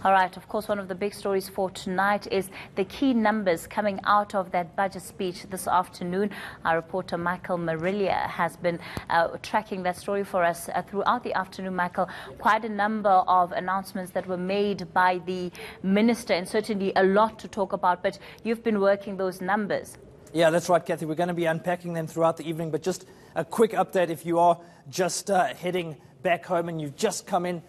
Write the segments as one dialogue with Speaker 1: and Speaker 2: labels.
Speaker 1: All right, of course, one of the big stories for tonight is the key numbers coming out of that budget speech this afternoon. Our reporter Michael Marillier has been tracking that story for us throughout the afternoon. Michael, quite a number of announcements that were made by the minister, and certainly a lot to talk about, but you've been working those numbers.
Speaker 2: Yeah, that's right, Kathy. We're going to be unpacking them throughout the evening, but just a quick update if you are just heading back home and you've just come in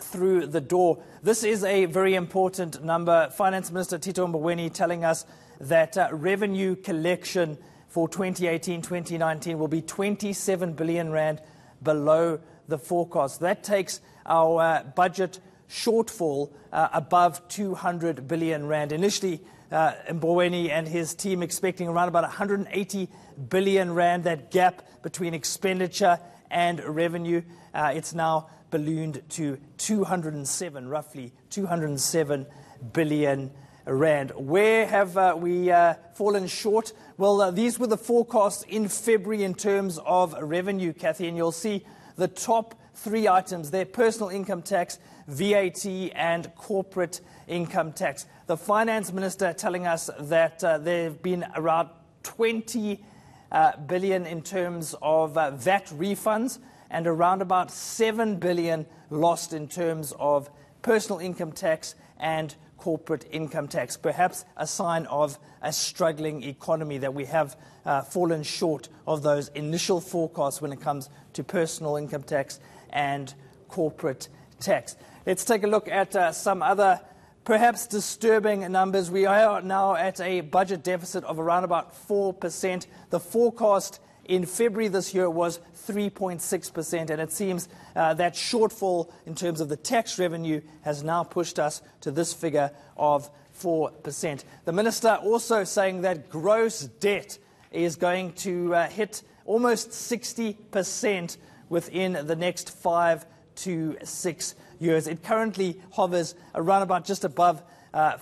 Speaker 2: through the door. This is a very important number. Finance Minister Tito Mboweni telling us that revenue collection for 2018-2019 will be 27 billion rand below the forecast. That takes our budget shortfall above 200 billion rand. Initially, Mboweni and his team expecting around about 180 billion rand, that gap between expenditure and revenue. It's now ballooned to 207, roughly 207 billion rand. Where have we fallen short? Well, these were the forecasts in February in terms of revenue, Kathy, and you'll see the top three items there: personal income tax, VAT, and corporate income tax. The finance minister telling us that there have been around 20 billion in terms of VAT refunds, and around about 7 billion lost in terms of personal income tax and corporate income tax. Perhaps a sign of a struggling economy that we have fallen short of those initial forecasts when it comes to personal income tax and corporate tax. Let's take a look at some other perhaps disturbing numbers. We are now at a budget deficit of around about 4%. The forecast in February this year was 3.6%, and it seems that shortfall in terms of the tax revenue has now pushed us to this figure of 4%. The minister also saying that gross debt is going to hit almost 60% within the next 5 to 6 years. It currently hovers around about just above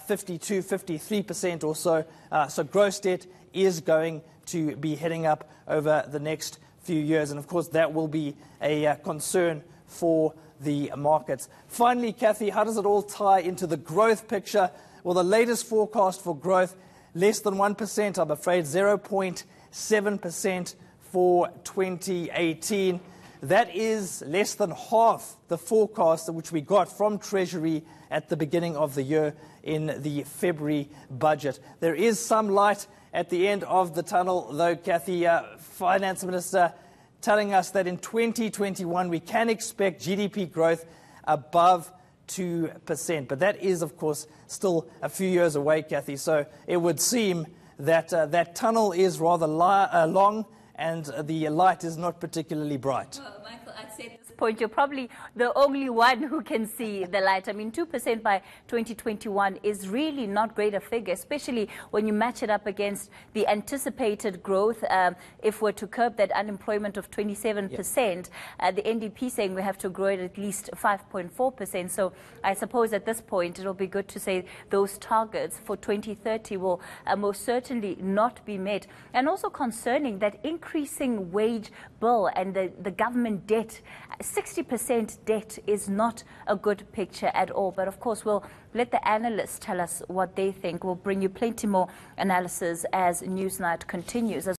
Speaker 2: 52, 53% or so. So gross debt is going to be heading up over the next few years. And of course, that will be a concern for the markets. Finally, Kathy, how does it all tie into the growth picture? Well, the latest forecast for growth, less than 1%, I'm afraid, 0.7% for 2018. That is less than half the forecast which we got from Treasury at the beginning of the year in the February budget. There is some light at the end of the tunnel, though, Kathy. Finance Minister telling us that in 2021 we can expect GDP growth above 2%. But that is, of course, still a few years away, Kathy. So it would seem that that tunnel is rather long and the light is not particularly bright.
Speaker 1: Well, Michael, I'd say at this point you're probably the only one who can see the light. I mean, 2% by 2021 is really not great a figure, especially when you match it up against the anticipated growth. If we're to curb that unemployment of 27%, the NDP saying we have to grow it at least 5.4%. So I suppose at this point it'll be good to say those targets for 2030 will most certainly not be met. And also concerning that increasing wage bill and the government debt, 60% debt is not a good picture at all. But of course, we'll let the analysts tell us what they think. We'll bring you plenty more analysis as Newsnight continues.